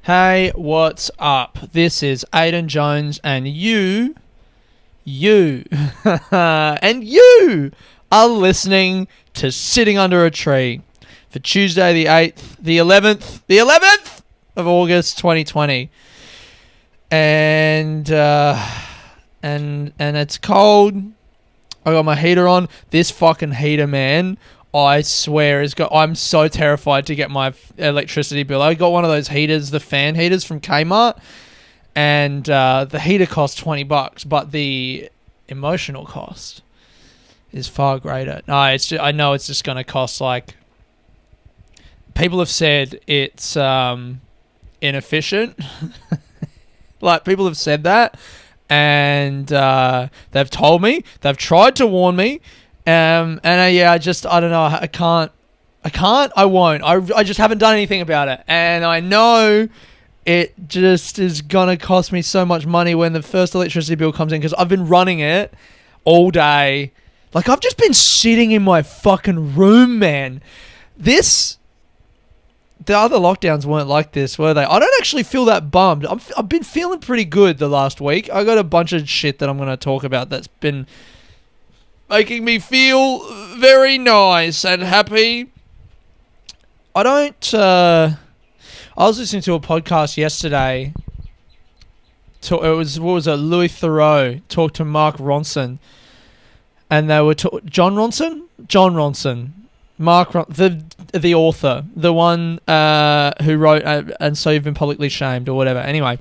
Hey, what's up? This is Aidan Jones and you and you are listening to Sitting Under a Tree for Tuesday the 8th, the 11th of August 2020. And it's cold. I got my heater on. This fucking heater, man, I swear I'm so terrified to get my electricity bill. I got one of those heaters, the fan heaters from Kmart, and the heater costs $20, but the emotional cost is far greater. No, I know it's just going to cost like. People have said it's inefficient. Like, people have said that, and they've told me, they've tried to warn me, I don't know, I won't. I just haven't done anything about it, and I know it just is gonna cost me so much money when the first electricity bill comes in, because I've been running it all day. Like, I've just been sitting in my fucking room, man. The other lockdowns weren't like this, were they? I don't actually feel that bummed. I've been feeling pretty good the last week. I got a bunch of shit that I'm going to talk about that's been making me feel very nice and happy. I was listening to a podcast yesterday. Louis Theroux talked to Mark Ronson, and they were John Ronson. Mark, the author, the one who wrote And So You've Been Publicly Shamed or whatever. Anyway,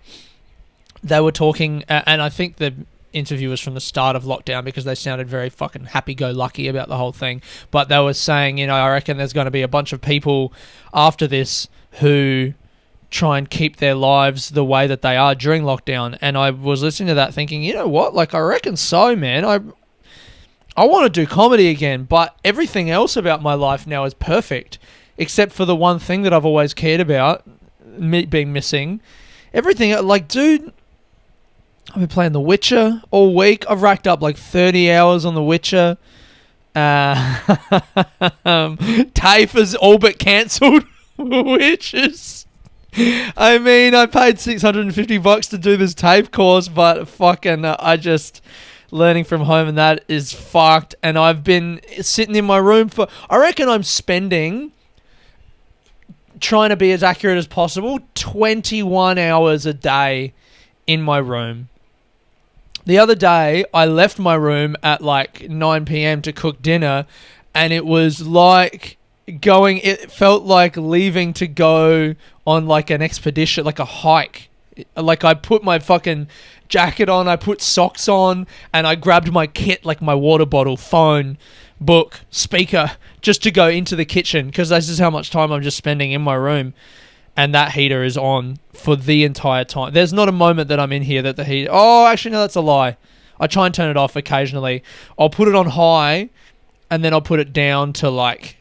they were talking, and I think the interview was from the start of lockdown because they sounded very fucking happy-go-lucky about the whole thing. But they were saying, I reckon there's going to be a bunch of people after this who try and keep their lives the way that they are during lockdown. And I was listening to that thinking, you know what? Like, I reckon so, man. I want to do comedy again, but everything else about my life now is perfect, except for the one thing that I've always cared about, me being missing. Everything, like, dude, I've been playing The Witcher all week. I've racked up like 30 hours on The Witcher. TAFE is all but cancelled, which is... I mean, I paid $650 to do this TAFE course, but fucking, learning from home and that is fucked, and I've been sitting in my room for, I reckon I'm spending, trying to be as accurate as possible, 21 hours a day in my room. The other day, I left my room at like 9 p.m. to cook dinner, and it was like it felt like leaving to go on like an expedition, like a hike. Like, I put my fucking jacket on, I put socks on, and I grabbed my kit, like my water bottle, phone, book, speaker, just to go into the kitchen, because this is how much time I'm just spending in my room, and that heater is on for the entire time. There's not a moment that I'm in here that the heat... Oh, actually, no, that's a lie. I try and turn it off occasionally. I'll put it on high, and then I'll put it down to like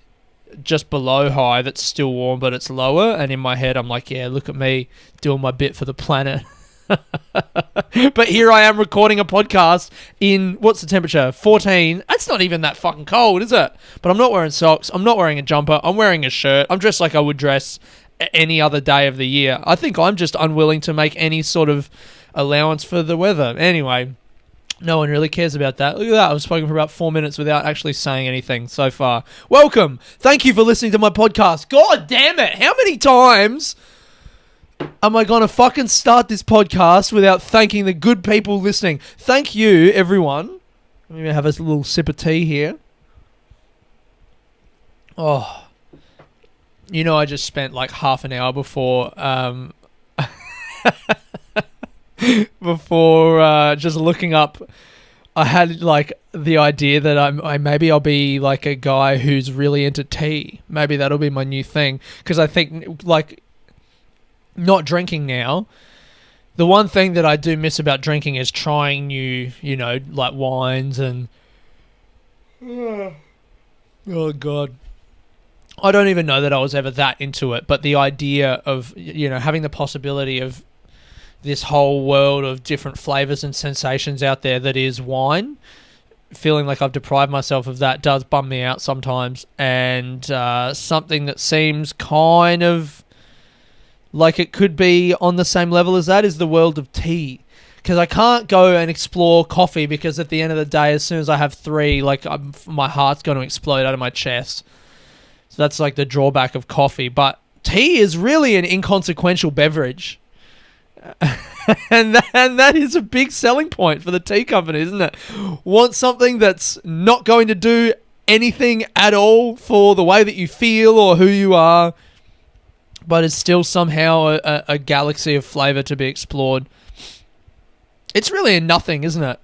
just below high, that's still warm, but it's lower, and in my head I'm like, yeah, look at me doing my bit for the planet. But here I am recording a podcast in, what's the temperature? 14. That's not even that fucking cold, is it? But I'm not wearing socks, I'm not wearing a jumper, I'm wearing a shirt, I'm dressed like I would dress any other day of the year. I think I'm just unwilling to make any sort of allowance for the weather. Anyway, no one really cares about that. Look at that. I've spoken for about 4 minutes without actually saying anything so far. Welcome. Thank you for listening to my podcast. God damn it. How many times am I going to fucking start this podcast without thanking the good people listening? Thank you, everyone. Let me have a little sip of tea here. Oh. I just spent like half an hour before... before just looking up, I had like the idea that maybe I'll be like a guy who's really into tea. Maybe that'll be my new thing, because I think like not drinking now, the one thing that I do miss about drinking is trying new, like wines and oh god, I don't even know that I was ever that into it, but the idea of having the possibility of this whole world of different flavors and sensations out there that is wine, feeling like I've deprived myself of that does bum me out sometimes. And something that seems kind of like it could be on the same level as that, is the world of tea. Because I can't go and explore coffee because at the end of the day, as soon as I have 3, like my heart's going to explode out of my chest. So that's like the drawback of coffee. But tea is really an inconsequential beverage. and that is a big selling point for the tea company, isn't it? Want something that's not going to do anything at all for the way that you feel or who you are, but is still somehow a galaxy of flavour to be explored. It's really a nothing, isn't it?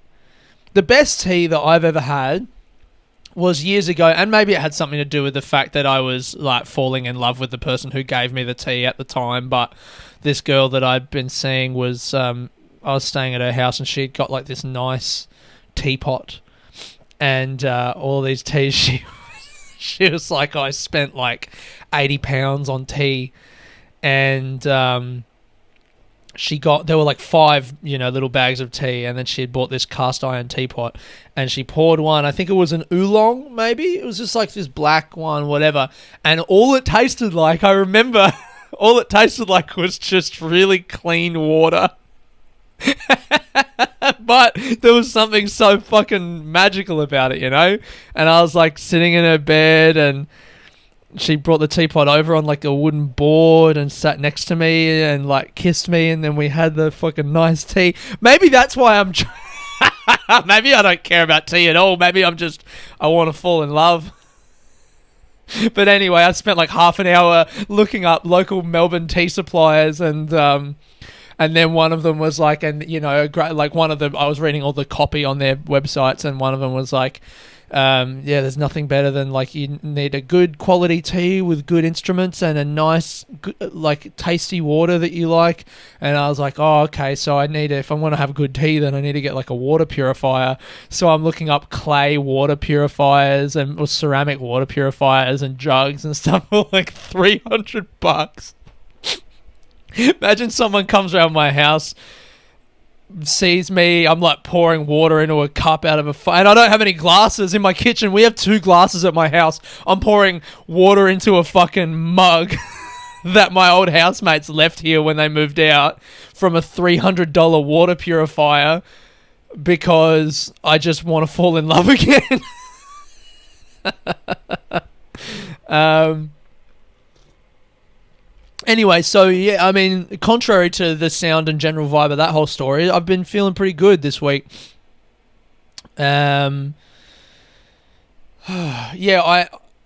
The best tea that I've ever had was years ago, and maybe it had something to do with the fact that I was like falling in love with the person who gave me the tea at the time. But this girl that I'd been seeing was, I was staying at her house, and she'd got like this nice teapot, and all these teas. She was like, I spent like £80 on tea, and there were like 5, little bags of tea, and then she had bought this cast iron teapot, and she poured one. I think it was an oolong, maybe. It was just like this black one, whatever. And all it tasted like, I remember, all it tasted like was just really clean water. But there was something so fucking magical about it, And I was like sitting in her bed, and she brought the teapot over on like a wooden board and sat next to me and like kissed me, and then we had the fucking nice tea. Maybe that's why maybe I don't care about tea at all. Maybe I want to fall in love. But anyway, I spent like half an hour looking up local Melbourne tea suppliers, and then one of them was like, one of them, I was reading all the copy on their websites, and one of them was like, there's nothing better than like you need a good quality tea with good instruments and a nice, like tasty water that you like. And I was like, oh, okay, so if I want to have good tea, then I need to get like a water purifier. So I'm looking up clay water purifiers or ceramic water purifiers and jugs and stuff for like $300. Imagine someone comes around my house, sees me, I'm like pouring water into a cup out of and I don't have any glasses in my kitchen. We have 2 glasses at my house. I'm pouring water into a fucking mug that my old housemates left here when they moved out from a $300 water purifier because I just want to fall in love again. Anyway, so yeah, I mean, contrary to the sound and general vibe of that whole story, I've been feeling pretty good this week. Yeah,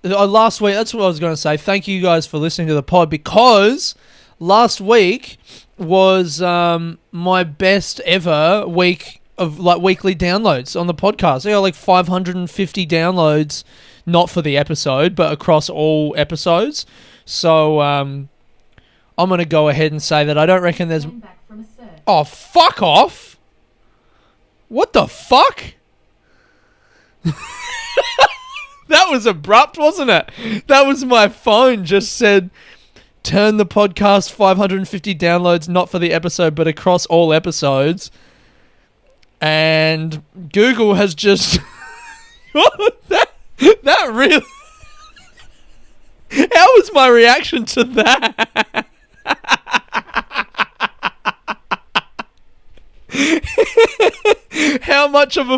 last week, that's what I was going to say. Thank you guys for listening to the pod, because last week was my best ever week of like weekly downloads on the podcast. I got like 550 downloads, not for the episode, but across all episodes. So, I'm going to go ahead and say that I don't reckon there's... Oh, fuck off! What the fuck? That was abrupt, wasn't it? That was my phone just said, turn the podcast 550 downloads, not for the episode, but across all episodes. And Google has just... that really... How was my reaction to that? How much of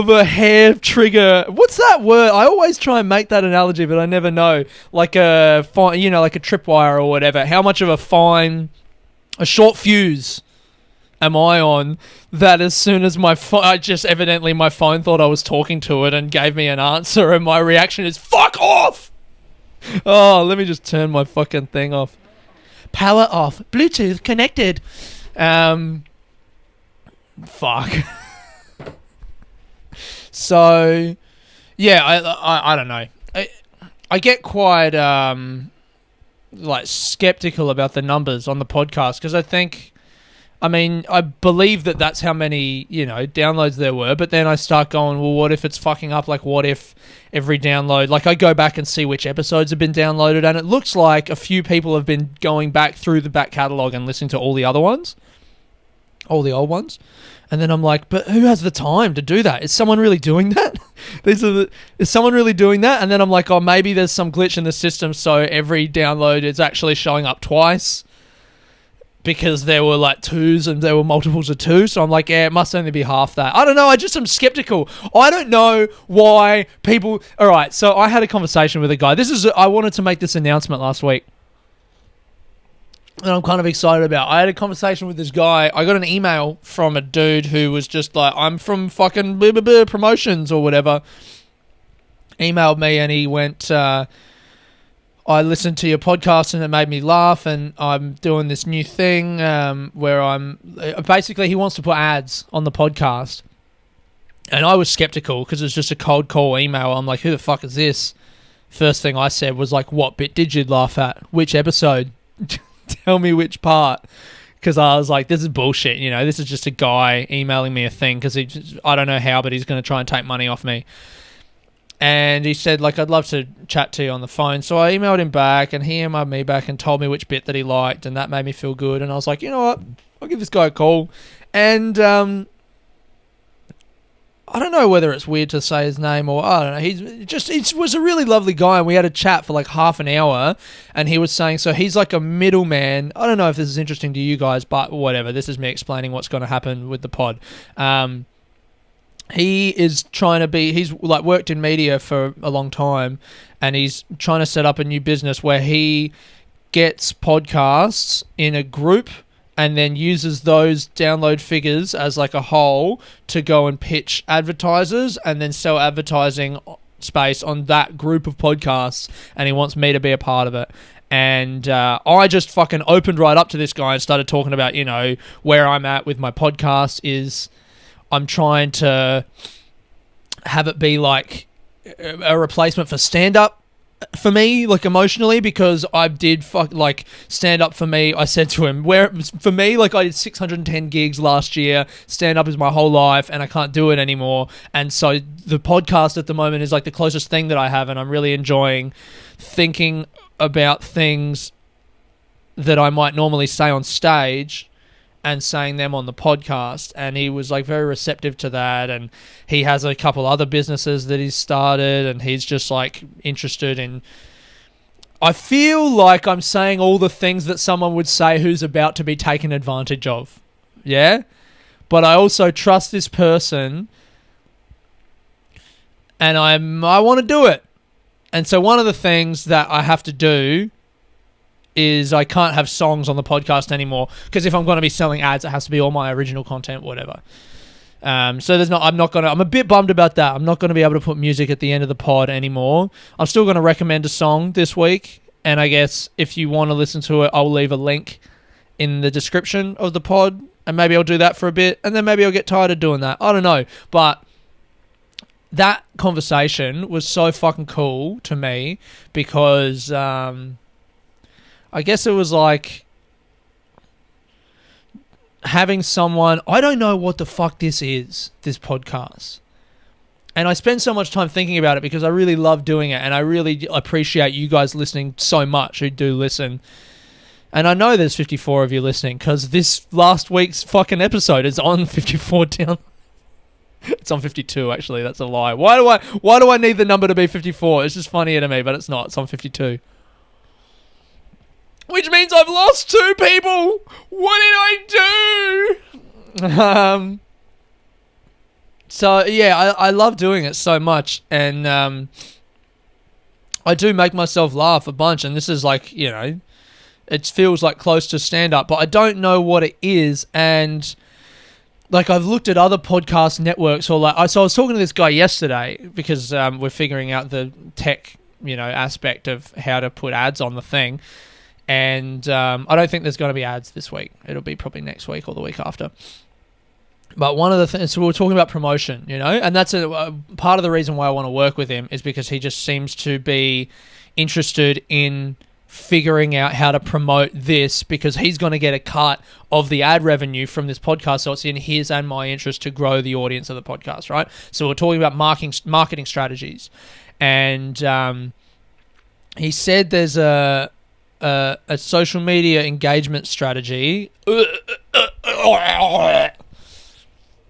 a hair trigger? What's that word? I always try and make that analogy, but I never know. Like a fine, like a tripwire or whatever. How much of a short fuse am I on that as soon as my phone, evidently my phone thought I was talking to it and gave me an answer, and my reaction is fuck off. Oh, let me just turn my fucking thing off. Power off. Bluetooth connected. Fuck. So, yeah, I don't know. I get quite like skeptical about the numbers on the podcast, because I believe that that's how many, downloads there were, but then I start going, well, what if it's fucking up? Like, what if every download, like I go back and see which episodes have been downloaded, and it looks like a few people have been going back through the back catalogue and listening to all the other ones. all the old ones. And then I'm like, but who has the time to do that? Is someone really doing that? Is someone really doing that? And then I'm like, oh, maybe there's some glitch in the system, so every download is actually showing up twice because there were like twos and there were multiples of two. So I'm like, yeah, it must only be half that. I don't know. I just am skeptical. I don't know why people... All right, so I had a conversation with a guy. I wanted to make this announcement last week, and I'm kind of excited about. I had a conversation with this guy. I got an email from a dude who was just like, I'm from fucking blah, blah, blah, promotions or whatever. Emailed me and he went, I listened to your podcast and it made me laugh, and I'm doing this new thing where I'm... Basically, he wants to put ads on the podcast. And I was skeptical because it was just a cold call email. I'm like, who the fuck is this? First thing I said was like, what bit did you laugh at? Which episode? Tell me which part, because I was like, this is bullshit, you know, this is just a guy emailing me a thing because I don't know how, but he's going to try and take money off me. And he said, like, I'd love to chat to you on the phone. So I emailed him back, and he emailed me back and told me which bit that he liked, and that made me feel good. And I was like, you know what, I'll give this guy a call. And I don't know whether it's weird to say his name or I don't know. He was a really lovely guy, and we had a chat for like half an hour, and he was saying, so he's like a middleman. I don't know if this is interesting to you guys, but whatever. This is me explaining what's going to happen with the pod. He is trying to be, he's like worked in media for a long time, and he's trying to set up a new business where he gets podcasts in a group and then uses those download figures as like a whole to go and pitch advertisers and then sell advertising space on that group of podcasts. And he wants me to be a part of it. And I just fucking opened right up to this guy and started talking about, you know, where I'm at with my podcast is I'm trying to have it be like a replacement for stand-up for me, like emotionally, because I did like stand up for me. I said to him, where for me, like I did 610 gigs last year. Stand up is my whole life, and I can't do it anymore. And so the podcast at the moment is like the closest thing that I have, and I'm really enjoying thinking about things that I might normally say on stage and saying them on the podcast. And he was like very receptive to that, and he has a couple other businesses that he's started, and he's just like interested in... I feel like I'm saying all the things that someone would say who's about to be taken advantage of. Yeah? But I also trust this person, and I want to do it. And so one of the things that I have to do is I can't have songs on the podcast anymore, because if I'm going to be selling ads, it has to be all my original content, whatever. So I'm a bit bummed about that. I'm not going to be able to put music at the end of the pod anymore. I'm still going to recommend a song this week, and I guess if you want to listen to it, I'll leave a link in the description of the pod, and maybe I'll do that for a bit, and then maybe I'll get tired of doing that. I don't know, but that conversation was so fucking cool to me because I guess it was like having someone... I don't know what the fuck this is, this podcast. And I spend so much time thinking about it because I really love doing it, and I really appreciate you guys listening so much who do listen. And I know there's 54 of you listening because this last week's fucking episode is on 54 down. It's on 52, actually. That's a lie. Why do I need the number to be 54? It's just funnier to me, but it's not. It's on 52. Which means I've lost 2 people. What did I do? So, yeah, I love doing it so much. And I do make myself laugh a bunch. And this is like, you know, it feels like close to stand-up. But I don't know what it is. And like I've looked at other podcast networks. Or like, so I was talking to this guy yesterday because we're figuring out the tech, you know, aspect of how to put ads on the thing. And I don't think there's going to be ads this week. It'll be probably next week or the week after. But one of the things, so we were talking about promotion, you know, and that's a part of the reason why I want to work with him is because he just seems to be interested in figuring out how to promote this, because he's going to get a cut of the ad revenue from this podcast. So it's in his and my interest to grow the audience of the podcast, right? So we're talking about marketing strategies. And he said there's a social media engagement strategy.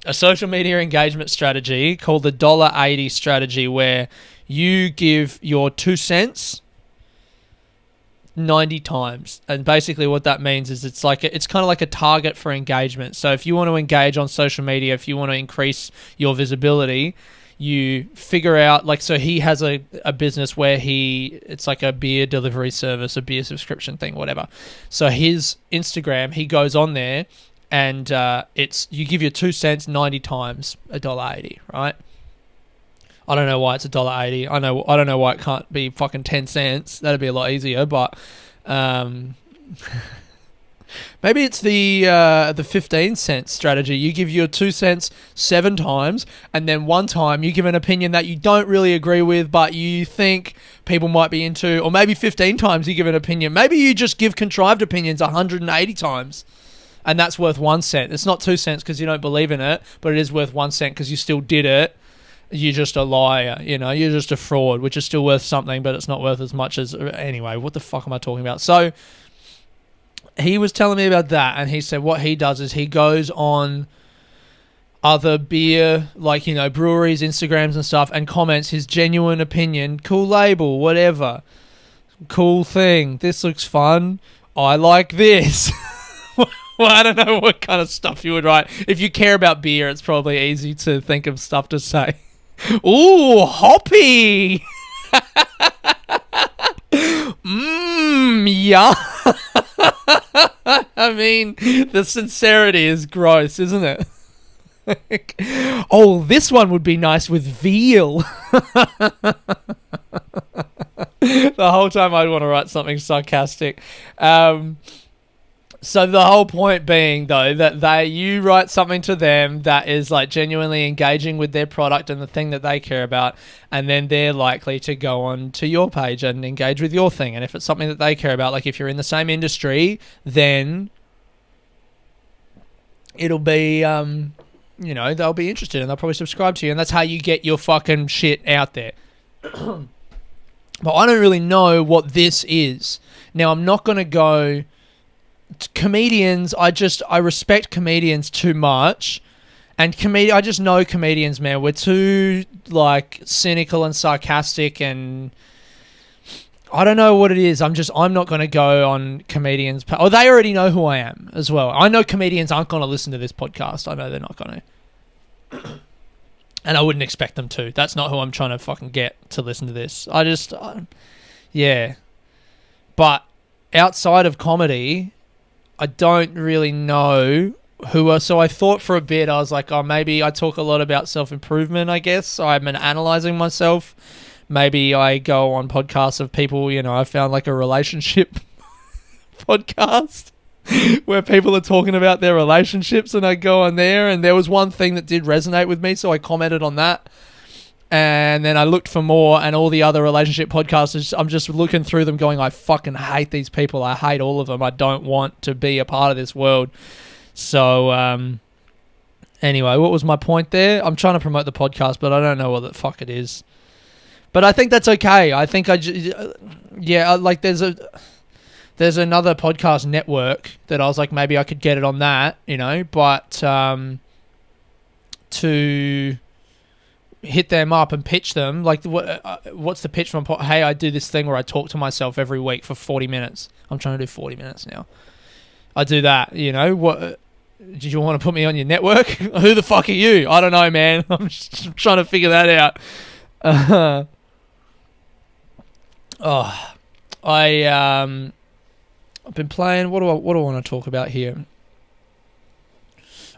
A social media engagement strategy called the $1.80 strategy, where you give your 2 cents 90 times. And basically what that means is it's kind of like a target for engagement. So if you want to engage on social media, if you want to increase your visibility, you figure out, like, so he has a business where it's like a beer delivery service, a beer subscription thing, whatever. So his Instagram, he goes on there and you give your 2 cents 90 times $1.80, right? I don't know why it's $1.80. I don't know why it can't be fucking 10 cents. That'd be a lot easier, but maybe it's the 15 cent strategy. You give your 2 cents 7 times, and then one time you give an opinion that you don't really agree with, but you think people might be into, or maybe 15 times you give an opinion. Maybe you just give contrived opinions 180 times. And that's worth 1 cent. It's not 2 cents because you don't believe in it, but it is worth 1 cent because you still did it. You're just a liar, you're just a fraud, which is still worth something, but it's not worth as much as... Anyway, what the fuck am I talking about? So he was telling me about that, and he said what he does is he goes on other beer, like, breweries, Instagrams and stuff, and comments his genuine opinion. Cool label, whatever. Cool thing. This looks fun. I like this. Well, I don't know what kind of stuff you would write. If you care about beer, it's probably easy to think of stuff to say. Ooh, hoppy! Yeah. I mean, the sincerity is gross, isn't it? Oh, this one would be nice with veal. The whole time I'd want to write something sarcastic. So the whole point being, though, that you write something to them that is like genuinely engaging with their product and the thing that they care about, and then they're likely to go on to your page and engage with your thing. And if it's something that they care about, like if you're in the same industry, then it'll be, they'll be interested and they'll probably subscribe to you. And that's how you get your fucking shit out there. But I don't really know what this is. Now, I'm not going to go... Comedians, I respect comedians too much, and I just know comedians, man. We're too like cynical and sarcastic, and I don't know what it is. I'm not going to go on comedians. Oh, they already know who I am as well. I know comedians aren't going to listen to this podcast. I know they're not going to, and I wouldn't expect them to. That's not who I'm trying to fucking get to listen to this. Yeah, but outside of comedy, I don't really know who are... So I thought for a bit, I was like, oh, maybe I talk a lot about self-improvement, I guess. So I've been analysing myself. Maybe I go on podcasts of people, I found like a relationship podcast where people are talking about their relationships, and I go on there, and there was one thing that did resonate with me, so I commented on that. And then I looked for more, and all the other relationship podcasts, I'm just looking through them going, I fucking hate these people. I hate all of them. I don't want to be a part of this world. So, anyway, what was my point there? I'm trying to promote the podcast, but I don't know what the fuck it is. But I think that's okay. I think there's another podcast network that I was like, maybe I could get it on that, but to hit them up and pitch them, like, what's the pitch from? Hey, I do this thing where I talk to myself every week for 40 minutes. I'm trying to do 40 minutes now. I do that, what? Did you want to put me on your network? Who the fuck are you? I don't know, man. I'm just trying to figure that out. I've been playing. What do I want to talk about here?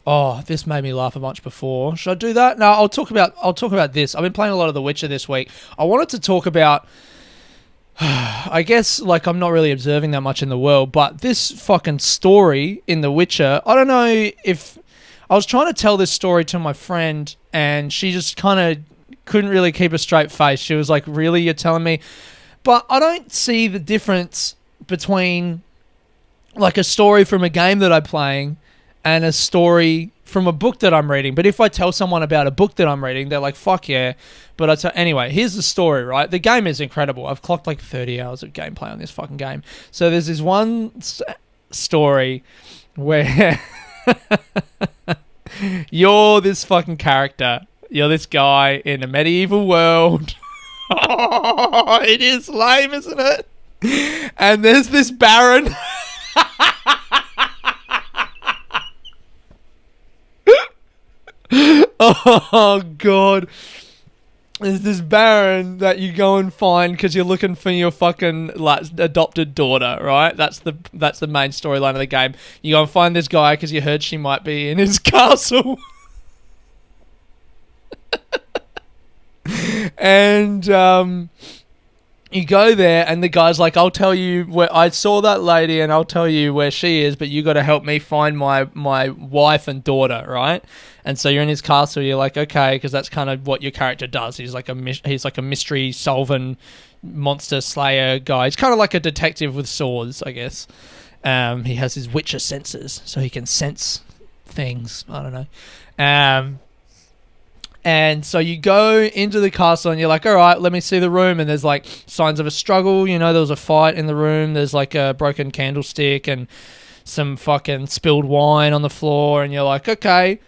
Oh, this made me laugh a bunch before. Should I do that? No, I'll talk about this. I've been playing a lot of The Witcher this week. I wanted to talk about, I guess, like, I'm not really observing that much in the world, but this fucking story in The Witcher, I don't know if... I was trying to tell this story to my friend, and she just kind of couldn't really keep a straight face. She was like, really, you're telling me? But I don't see the difference between, like, a story from a game that I'm playing and a story from a book that I'm reading. But if I tell someone about a book that I'm reading, they're like, fuck yeah. But anyway, here's the story, right? The game is incredible. I've clocked like 30 hours of gameplay on this fucking game. So there's this one story where You're this fucking character. You're this guy in a medieval world. It is lame, isn't it? And there's this baron. Oh, God. There's this baron that you go and find because you're looking for your fucking adopted daughter, right? That's the main storyline of the game. You go and find this guy because you heard she might be in his castle. And you go there and the guy's like, I'll tell you where I saw that lady and I'll tell you where she is, but you got to help me find my wife and daughter, right? And so you're in his castle. You're like, okay, because that's kind of what your character does. He's like a mystery solving monster slayer guy. He's kind of like a detective with swords, I guess. He has his Witcher senses, so he can sense things. I don't know. And so you go into the castle and you're like, all right, let me see the room. And there's like signs of a struggle. You know, there was a fight in the room. There's like a broken candlestick and some fucking spilled wine on the floor. And you're like, okay.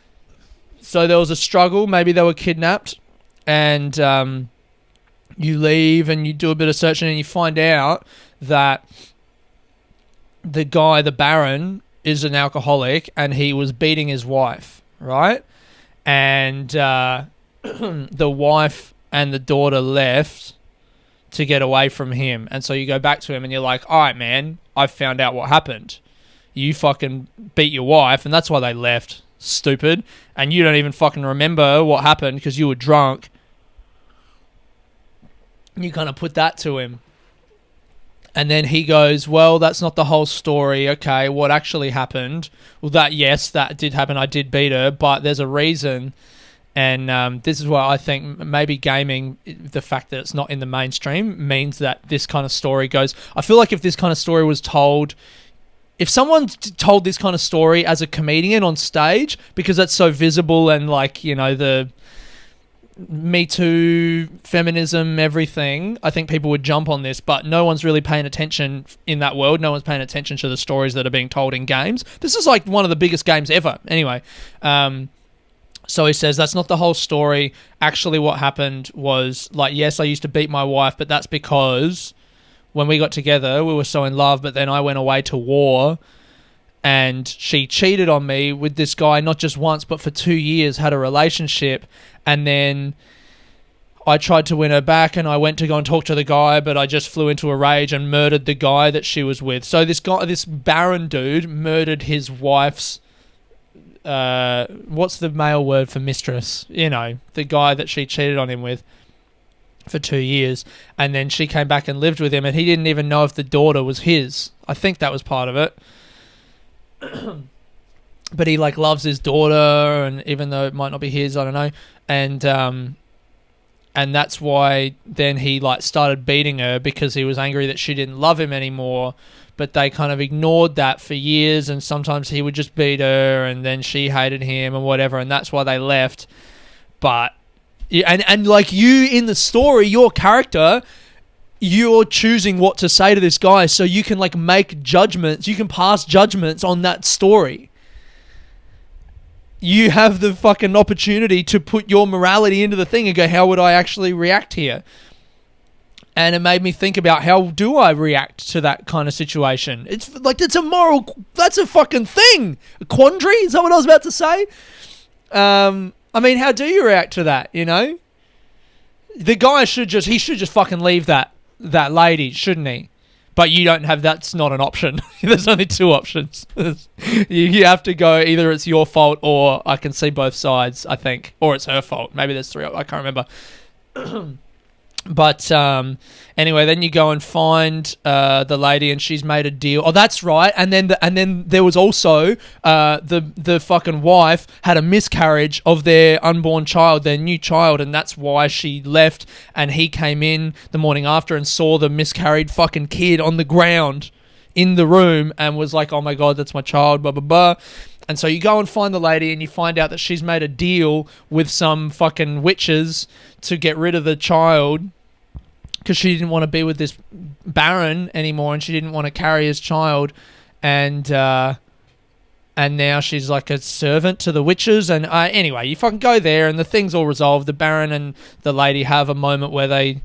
So there was a struggle. Maybe they were kidnapped. And you leave and you do a bit of searching and you find out that the guy, the Baron, is an alcoholic and he was beating his wife, right? And the wife and the daughter left to get away from him. And so you go back to him and you're like, all right, man, I've found out what happened. You fucking beat your wife and that's why they left, stupid. And you don't even fucking remember what happened because you were drunk. You kind of put that to him. And then he goes, well, that's not the whole story. Okay, what actually happened? Well, yes, that did happen. I did beat her, but there's a reason. And this is why I think maybe gaming, the fact that it's not in the mainstream, means that this kind of story goes... I feel like if this kind of story was told... If someone told this kind of story as a comedian on stage, because that's so visible and like, you know, the... Me Too, feminism, everything, I think people would jump on this, but no one's really paying attention in that world. No one's paying attention to the stories that are being told in games. This is like one of the biggest games ever. Anyway, so he says, that's not the whole story. Actually, what happened was, like, yes, I used to beat my wife, but that's because when we got together, we were so in love, but then I went away to war and she cheated on me with this guy, not just once, but for 2 years, had a relationship. And then I tried to win her back and I went to go and talk to the guy, but I just flew into a rage and murdered the guy that she was with. So this guy, this Baron dude, murdered his wife's, what's the male word for mistress? You know, the guy that she cheated on him with for 2 years. And then she came back and lived with him and he didn't even know if the daughter was his. I think that was part of it. But he like loves his daughter, and even though it might not be his, I don't know. And that's why then he like started beating her because he was angry that she didn't love him anymore. But they kind of ignored that for years, and sometimes he would just beat her, and then she hated him and whatever, and that's why they left. But and like you in the story, your character, you're choosing what to say to this guy, so you can like make judgments. You can pass judgments on that story. You have the fucking opportunity to put your morality into the thing and go, how would I actually react here? And it made me think about, how do I react to that kind of situation? It's like, it's a moral, that's a fucking thing. A quandary, is that what I was about to say? I mean, how do you react to that, you know? The guy should just fucking leave that lady, shouldn't he? But you don't have, that's not an option. There's only two options. You have to go, either it's your fault or I can see both sides, I think. Or it's her fault. Maybe there's three, I can't remember. But anyway, then you go and find the lady and she's made a deal. Oh, that's right. And then there was also the fucking wife had a miscarriage of their unborn child, their new child, and that's why she left. And he came in the morning after and saw the miscarried fucking kid on the ground in the room and was like, oh my God, that's my child, blah, blah, blah. And so you go and find the lady and you find out that she's made a deal with some fucking witches to get rid of the child because she didn't want to be with this Baron anymore and she didn't want to carry his child. And and now she's like a servant to the witches. And anyway, you fucking go there, and the thing's all resolved. The Baron and the lady have a moment where they,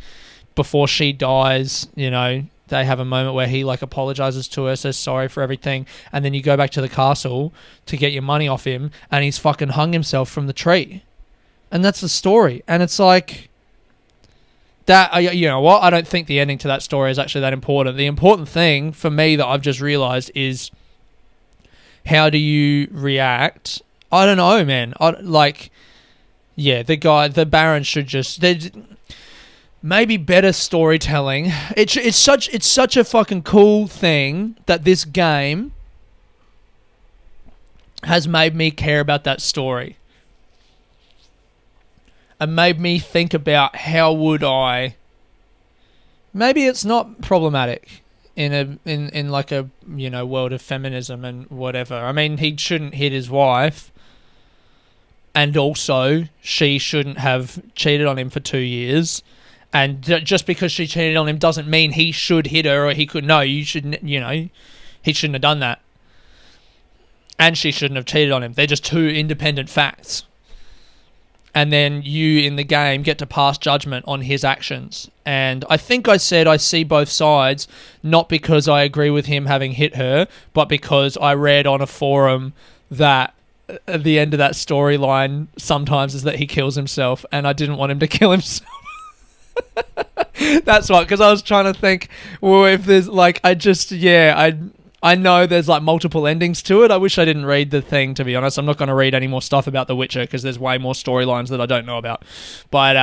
before she dies, you know, they have a moment where he like apologizes to her, says sorry for everything, and then you go back to the castle to get your money off him, and he's fucking hung himself from the tree. And that's the story. And it's like, that, you know what? I don't think the ending to that story is actually that important. The important thing for me that I've just realized is, how do you react? I don't know, man. The Baron should just... Maybe better storytelling. It's such a fucking cool thing that this game has made me care about that story. And made me think about how would I... Maybe it's not problematic in like a, you know, world of feminism and whatever. I mean, he shouldn't hit his wife, and also she shouldn't have cheated on him for 2 years. And just because she cheated on him doesn't mean he should hit her, or he could. No, you shouldn't. You know, he shouldn't have done that, and she shouldn't have cheated on him. They're just two independent facts. And then you in the game get to pass judgment on his actions. And I think I said I see both sides, not because I agree with him having hit her, but because I read on a forum that at the end of that storyline sometimes is that he kills himself, and I didn't want him to kill himself. That's right, because I was trying to think, well, if there's like, I know there's like multiple endings to it. I wish I didn't read the thing, to be honest. I'm not going to read any more stuff about The Witcher because there's way more storylines that I don't know about. But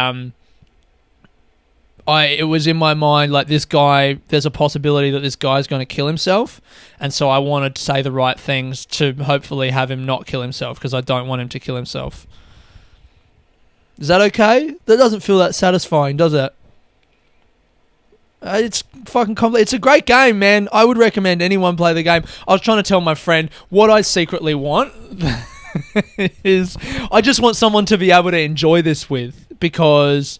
it was in my mind like, this guy, there's a possibility that this guy's going to kill himself, and so I wanted to say the right things to hopefully have him not kill himself, because I don't want him to kill himself. Is that okay? That doesn't feel that satisfying, does it? It's fucking complex. It's a great game, man. I would recommend anyone play the game. I was trying to tell my friend what I secretly want is I just want someone to be able to enjoy this with, because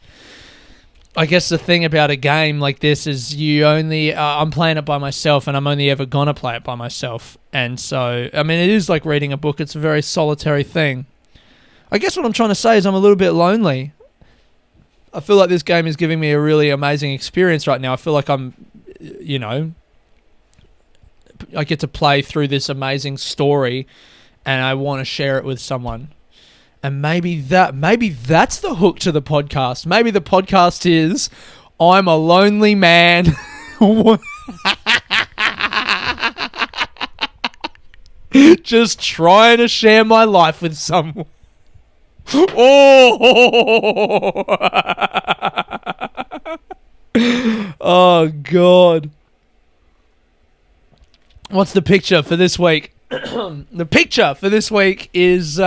I guess the thing about a game like this is you only... I'm playing it by myself, and I'm only ever going to play it by myself. And so, I mean, it is like reading a book. It's a very solitary thing. I guess what I'm trying to say is I'm a little bit lonely. I feel like this game is giving me a really amazing experience right now. I feel like I'm, you know, I get to play through this amazing story, and I want to share it with someone. And maybe that's the hook to the podcast. Maybe the podcast is, I'm a lonely man. Just trying to share my life with someone. Oh! Oh, God. What's the picture for this week? The picture for this week is...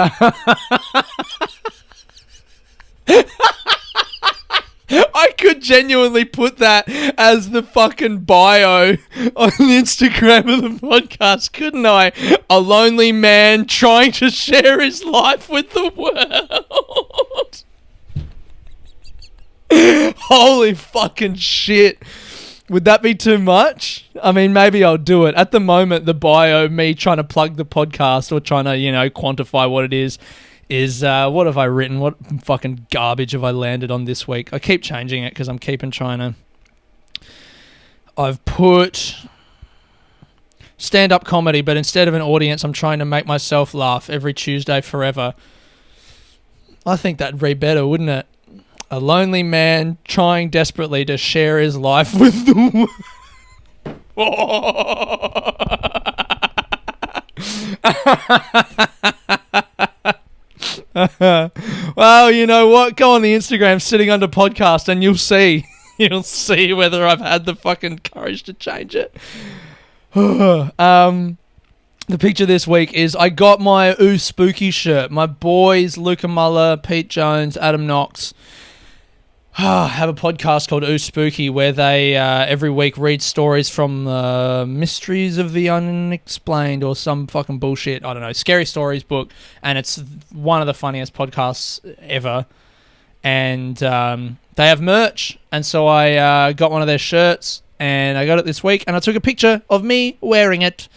I could genuinely put that as the fucking bio on the Instagram of the podcast, couldn't I? A lonely man trying to share his life with the world. Holy fucking shit. Would that be too much? I mean, maybe I'll do it. At the moment, the bio, me trying to plug the podcast or trying to, you know, quantify what it is what have I written? What fucking garbage have I landed on this week? I keep changing it because I'm keeping trying to... I've put stand-up comedy, but instead of an audience, I'm trying to make myself laugh every Tuesday forever. I think that'd read better, wouldn't it? A lonely man trying desperately to share his life with the Well, you know what? Go on the Instagram, Sitting Under Podcast, and you'll see. You'll see whether I've had the fucking courage to change it. The picture this week is I got my Ooh Spooky shirt. My boys, Luca Muller, Pete Jones, Adam Knox, have a podcast called Ooh Spooky, where they every week read stories from Mysteries of the Unexplained or some fucking bullshit, I don't know, scary stories book, and it's one of the funniest podcasts ever. And they have merch, and so I got one of their shirts, and I got it this week, and I took a picture of me wearing it,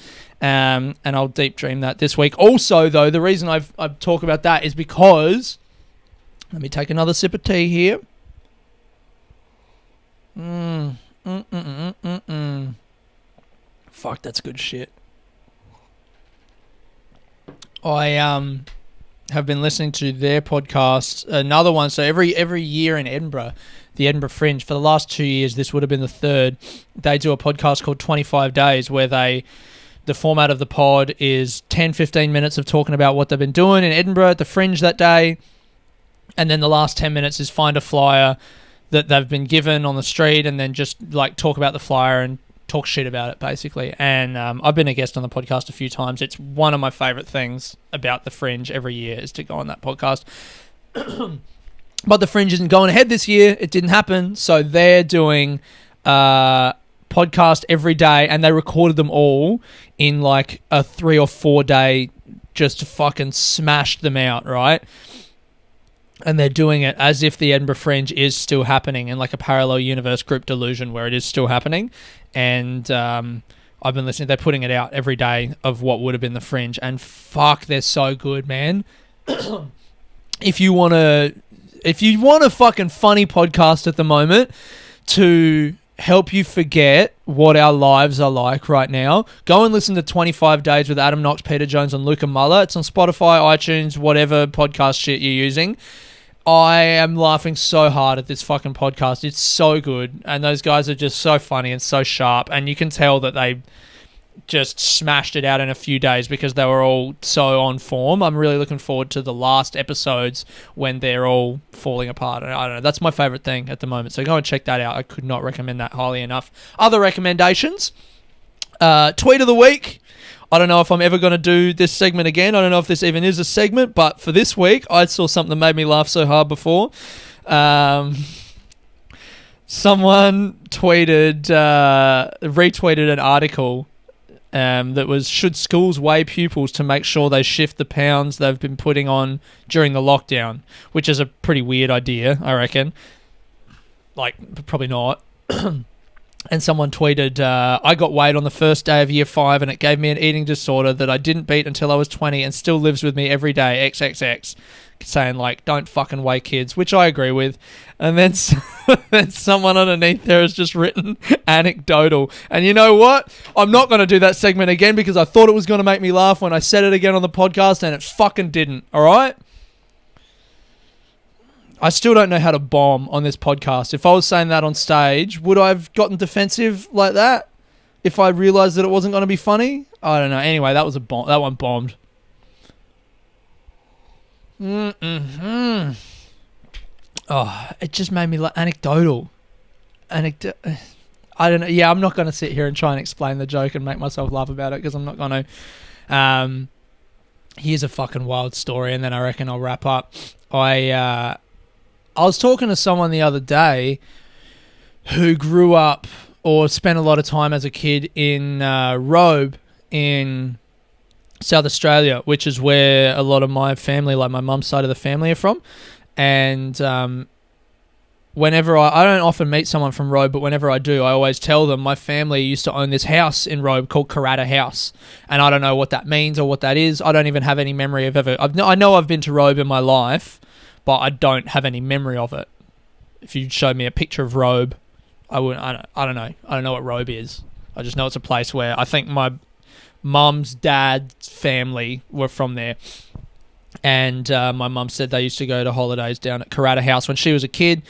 And I'll deep dream that this week. Also, though, the reason I talk about that is because... Let me take another sip of tea here. Fuck, that's good shit. I have been listening to their podcast, another one. So every year in Edinburgh, the Edinburgh Fringe, for the last 2 years, this would have been the third, they do a podcast called 25 Days where the format of the pod is 10-15 minutes of talking about what they've been doing in Edinburgh at the Fringe that day, and then the last 10 minutes is find a flyer that they've been given on the street and then just like talk about the flyer and talk shit about it, basically. And I've been a guest on the podcast a few times. It's one of my favourite things about the Fringe every year is to go on that podcast. But the Fringe isn't going ahead this year. It didn't happen. So they're doing podcast every day, and they recorded them all in like a 3 or 4 day, just fucking smashed them out, right? And they're doing it as if the Edinburgh Fringe is still happening in like a parallel universe group delusion where it is still happening. And I've been listening. They're putting it out every day of what would have been the Fringe. And fuck, they're so good, man. If you want a fucking funny podcast at the moment to help you forget what our lives are like right now, go and listen to 25 Days with Adam Knox, Peter Jones, and Luca Muller. It's on Spotify, iTunes, whatever podcast shit you're using. I am laughing so hard at this fucking podcast. It's so good. And those guys are just so funny and so sharp. And you can tell that they just smashed it out in a few days because they were all so on form. I'm really looking forward to the last episodes when they're all falling apart. I don't know. That's my favorite thing at the moment. So go and check that out. I could not recommend that highly enough. Other recommendations. Tweet of the week. I don't know if I'm ever going to do this segment again. I don't know if this even is a segment, but for this week, I saw something that made me laugh so hard before. Someone retweeted an article that was, should schools weigh pupils to make sure they shift the pounds they've been putting on during the lockdown, which is a pretty weird idea, I reckon. Like, probably not. And someone tweeted, I got weighed on the first day of year 5 and it gave me an eating disorder that I didn't beat until I was 20 and still lives with me every day, XXX. Saying, like, don't fucking weigh kids, which I agree with. And then, then someone underneath there has just written anecdotal. And you know what? I'm not going to do that segment again because I thought it was going to make me laugh when I said it again on the podcast and it fucking didn't, all right? I still don't know how to bomb on this podcast. If I was saying that on stage, would I have gotten defensive like that? If I realised that it wasn't going to be funny? I don't know. Anyway, that was a bomb. That one bombed. Oh, it just made me like anecdotal. I don't know. Yeah, I'm not going to sit here and try and explain the joke and make myself laugh about it because I'm not going to. Here's a fucking wild story, and then I reckon I'll wrap up. I was talking to someone the other day who grew up or spent a lot of time as a kid in Robe in South Australia, which is where a lot of my family, like my mum's side of the family, are from. And whenever I don't often meet someone from Robe, but whenever I do, I always tell them my family used to own this house in Robe called Karata House. And I don't know what that means or what that is. I don't even have any memory of ever... I know I've been to Robe in my life, but I don't have any memory of it. If you showed me a picture of Robe, I wouldn't. I don't know. I don't know what Robe is. I just know it's a place where I think my mum's dad's family were from there. And my mum said they used to go to holidays down at Karata House when she was a kid.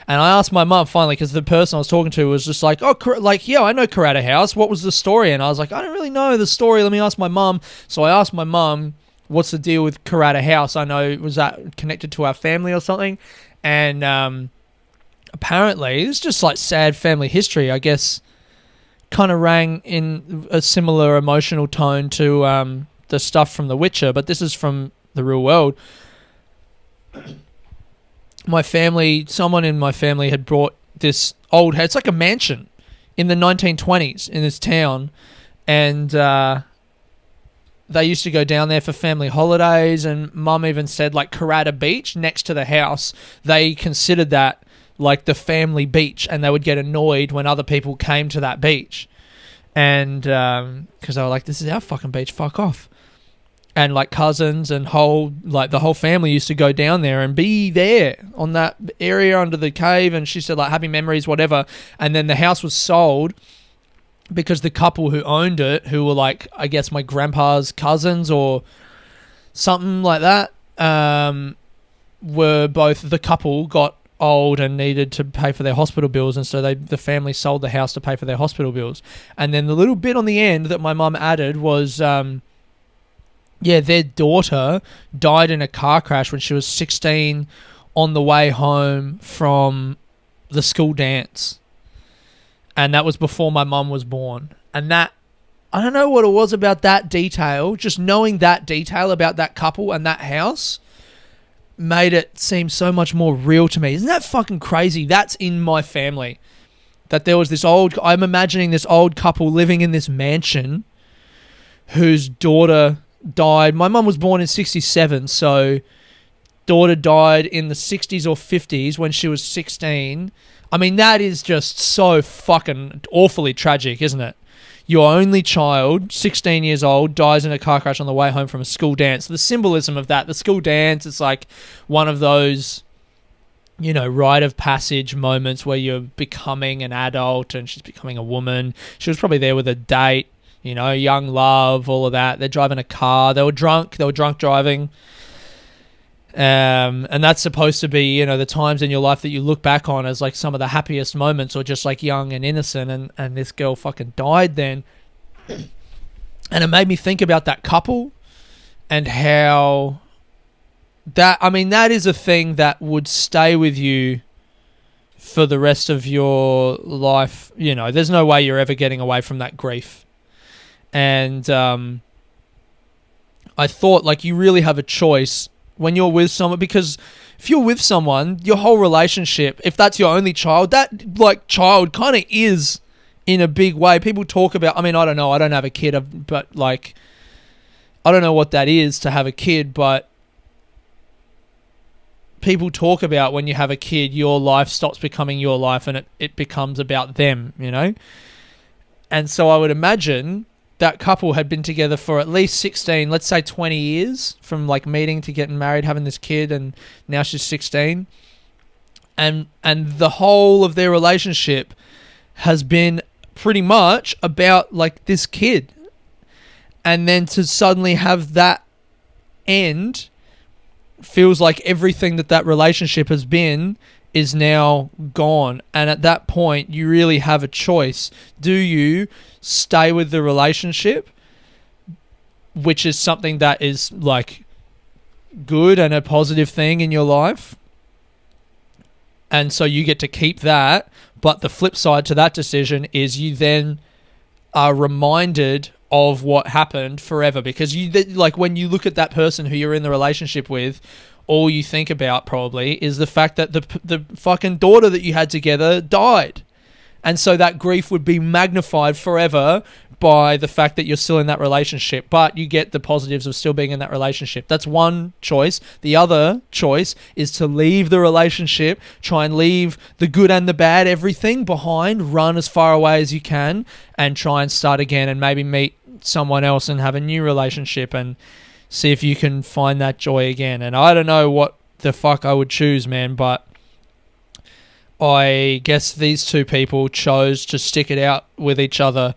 And I asked my mum finally, because the person I was talking to was just like, oh, yeah, I know Karata House. What was the story? And I was like, I don't really know the story. Let me ask my mum. So I asked my mum, what's the deal with Karata House? I know, was that connected to our family or something? And apparently, it's just like sad family history, I guess, kind of rang in a similar emotional tone to the stuff from The Witcher, but this is from the real world. My family, someone in my family had brought this old, it's like a mansion in the 1920s in this town, and they used to go down there for family holidays, and mum even said like Karata Beach next to the house, they considered that like the family beach, and they would get annoyed when other people came to that beach. And because they were like, this is our fucking beach, fuck off. And like cousins and the whole family used to go down there and be there on that area under the cave. And she said like happy memories, whatever. And then the house was sold because the couple who owned it, who were like, I guess my grandpa's cousins or something like that, were both, the couple got old and needed to pay for their hospital bills, and so the family sold the house to pay for their hospital bills. And then the little bit on the end that my mum added was their daughter died in a car crash when she was 16 on the way home from the school dance, and that was before my mum was born. And that, I don't know what it was about that detail, just knowing that detail about that couple and that house made it seem so much more real to me. Isn't that fucking crazy? That's in my family. That there was I'm imagining this old couple living in this mansion whose daughter died. My mum was born in 67, so daughter died in the 60s or 50s when she was 16. I mean, that is just so fucking awfully tragic, isn't it? Your only child, 16 years old, dies in a car crash on the way home from a school dance. The symbolism of that, the school dance, is like one of those, rite of passage moments where you're becoming an adult and she's becoming a woman. She was probably there with a date, young love, all of that. They're driving a car. They were drunk driving. And that's supposed to be, the times in your life that you look back on as like some of the happiest moments, or just like young and innocent. And this girl fucking died then. And it made me think about that couple and how that is a thing that would stay with you for the rest of your life. There's no way you're ever getting away from that grief. And I thought, like, you really have a choice when you're with someone, because if you're with someone, your whole relationship, if that's your only child, that like child kind of is in a big way. People talk about, I mean, I don't know, I don't have a kid, but like, I don't know what that is to have a kid, but people talk about when you have a kid, your life stops becoming your life and it becomes about them, And so I would imagine that couple had been together for at least 16, let's say 20 years, from like meeting to getting married, having this kid, and now she's 16. And the whole of their relationship has been pretty much about like this kid. And then to suddenly have that end feels like everything that relationship has been is now gone. And at that point, you really have a choice. Do you stay with the relationship, which is something that is like good and a positive thing in your life, and so you get to keep that, but the flip side to that decision is you then are reminded of what happened forever, because you, like, when you look at that person who you're in the relationship with, all you think about probably is the fact that the fucking daughter that you had together died. And so that grief would be magnified forever by the fact that you're still in that relationship, but you get the positives of still being in that relationship. That's one choice. The other choice is to leave the relationship, try and leave the good and the bad, everything behind, run as far away as you can, and try and start again and maybe meet someone else and have a new relationship and see if you can find that joy again. And I don't know what the fuck I would choose, man, but I guess these two people chose to stick it out with each other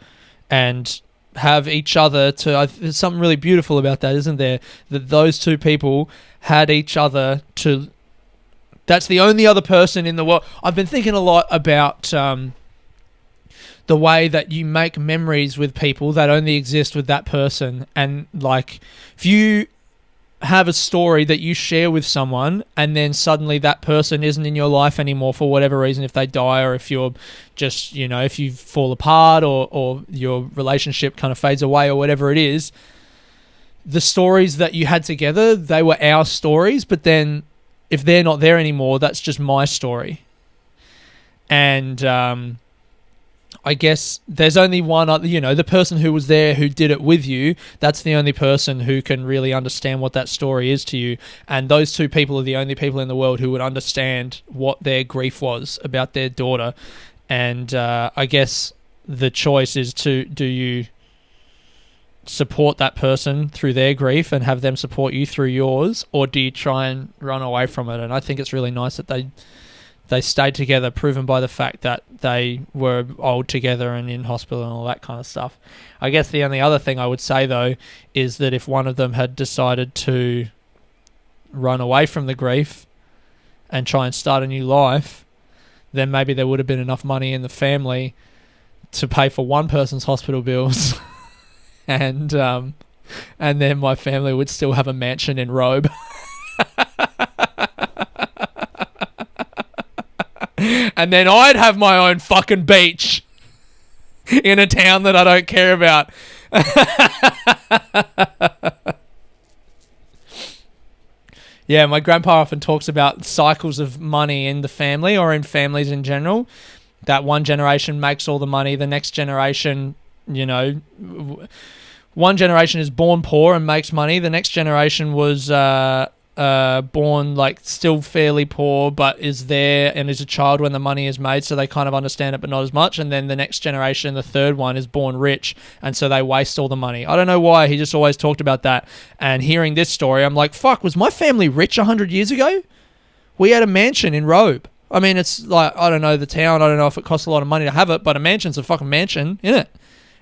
and have each other to... There's something really beautiful about that, isn't there? That those two people had each other to... That's the only other person in the world. I've been thinking a lot about the way that you make memories with people that only exist with that person. And like, if you have a story that you share with someone and then suddenly that person isn't in your life anymore for whatever reason, if they die or if you're just, if you fall apart or your relationship kind of fades away or whatever it is, the stories that you had together, they were our stories, but then if they're not there anymore, that's just my story. And I guess there's only one other, the person who was there who did it with you, that's the only person who can really understand what that story is to you. And those two people are the only people in the world who would understand what their grief was about their daughter. And I guess the choice is do you support that person through their grief and have them support you through yours, or do you try and run away from it? And I think it's really nice that they stayed together, proven by the fact that they were old together and in hospital and all that kind of stuff. I guess the only other thing I would say, though, is that if one of them had decided to run away from the grief and try and start a new life, then maybe there would have been enough money in the family to pay for one person's hospital bills and then my family would still have a mansion in Robe. And then I'd have my own fucking beach in a town that I don't care about. Yeah, my grandpa often talks about cycles of money in the family or in families in general. That one generation makes all the money, the next generation, one generation is born poor and makes money. The next generation was born like still fairly poor, but is there and is a child when the money is made, so they kind of understand it, but not as much. And then the next generation, the third one, is born rich, and so they waste all the money. I don't know why. He just always talked about that. And hearing this story, I'm like, fuck, was my family rich 100 years ago? We had a mansion in Robe. I mean, it's like, I don't know the town. I don't know if it costs a lot of money to have it, but a mansion's a fucking mansion, isn't it?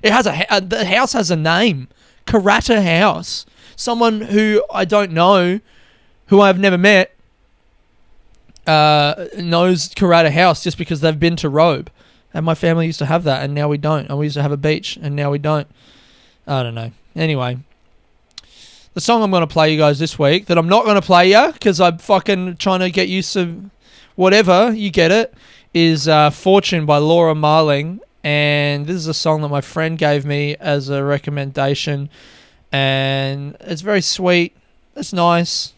It has the house has a name. Karata House. Someone who I don't know, who I've never met, knows Karata House just because they've been to Robe. And my family used to have that, and now we don't. And we used to have a beach, and now we don't. I don't know. Anyway, the song I'm going to play you guys this week, that I'm not going to play you, because I'm fucking trying to get used to whatever, you get it, is Fortune by Laura Marling. And this is a song that my friend gave me as a recommendation. And it's very sweet. It's nice.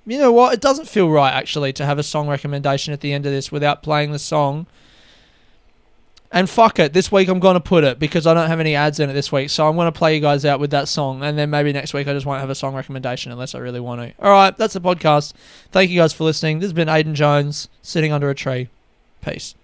You know what? It doesn't feel right, actually, to have a song recommendation at the end of this without playing the song. And fuck it. This week I'm going to put it because I don't have any ads in it this week. So I'm going to play you guys out with that song. And then maybe next week I just won't have a song recommendation unless I really want to. All right. That's the podcast. Thank you guys for listening. This has been Aidan Jones, sitting under a tree. Peace.